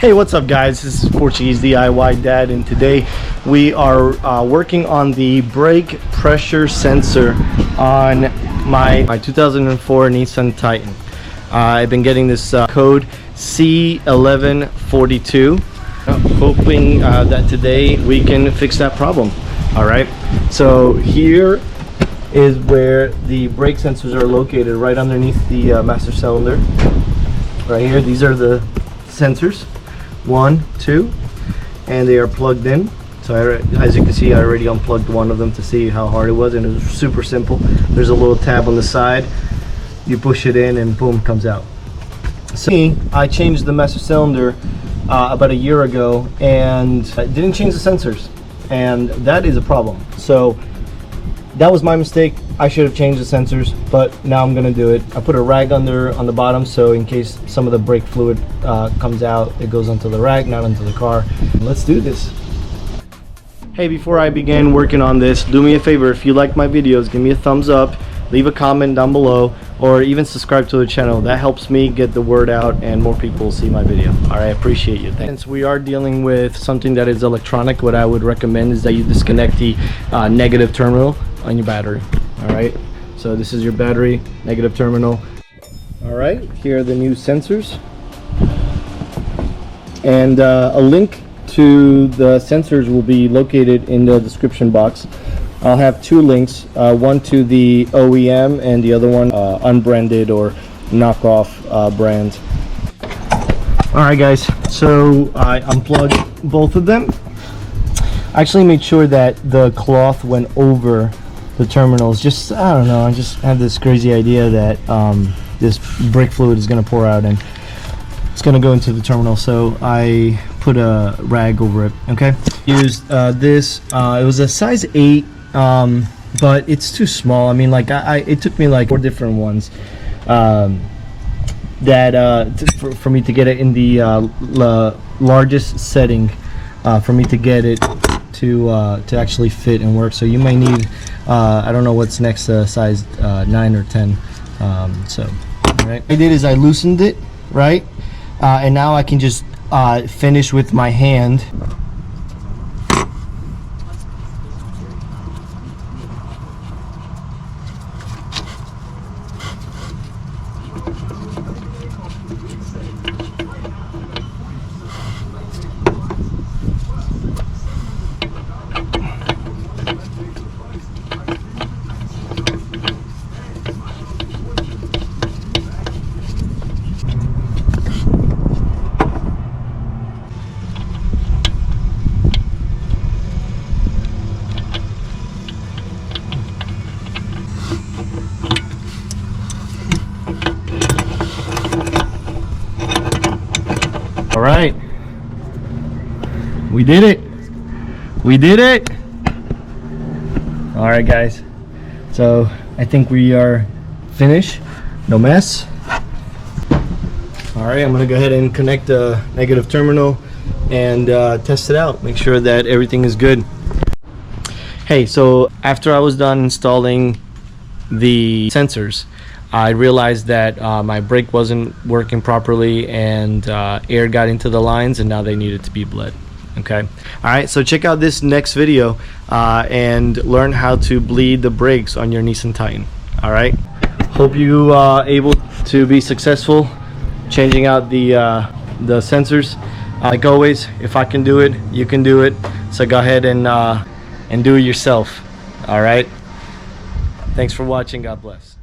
Hey, what's up guys, this is Portuguese DIY Dad, and today we are working on the brake pressure sensor on my 2004 Nissan Titan. I've been getting this code C1142, hoping that today we can fix that problem. Alright, so here is where the brake sensors are located, right underneath the master cylinder. Right here, these are the sensors. 1, 2, and they are plugged in. So as you can see, I already unplugged one of them to see how hard it was, and it was super simple. There's a little tab on the side, you push it in and boom, comes out. So I changed the master cylinder about a year ago, and I didn't change the sensors, and that is a problem. So that was my mistake. I should have changed the sensors, but now I'm gonna do it. I put a rag on the bottom, so in case some of the brake fluid comes out, it goes onto the rag, not onto the car. Let's do this. Hey, before I begin working on this, do me a favor. If you like my videos, give me a thumbs up, leave a comment down below, or even subscribe to the channel. That helps me get the word out and more people see my video. All right, I appreciate you. Thanks. Since we are dealing with something that is electronic, what I would recommend is that you disconnect the negative terminal on your battery. All right, so this is your battery negative terminal. All right, here are the new sensors, and a link to the sensors will be located in the description box. I'll have two links, one to the OEM and the other one unbranded or knockoff brand. All right guys, so I unplugged both of them. I actually made sure that the cloth went over the terminals. Just, I don't know, I just had this crazy idea that this brake fluid is going to pour out and it's going to go into the terminal, so I put a rag over it. Okay, used this, it was a size 8, but it's too small. I mean, like it took me like 4 different ones for me to get it in the largest setting, for me to get it to actually fit and work. So you may need I don't know what's next, size 9 or 10. So right, what I did is I loosened it, right, and now I can just finish with my hand. All right, we did it. We did it. All right, guys. So I think we are finished. No mess. All right, I'm gonna go ahead and connect the negative terminal and test it out. Make sure that everything is good. Hey, so after I was done installing the sensors, I realized that my brake wasn't working properly, and air got into the lines, and now they needed to be bled. Okay, all right, so check out this next video and learn how to bleed the brakes on your Nissan Titan. All right, hope you are able to be successful changing out the sensors. Like always, if I can do it, you can do it. So go ahead and do it yourself. All right, thanks for watching. God bless.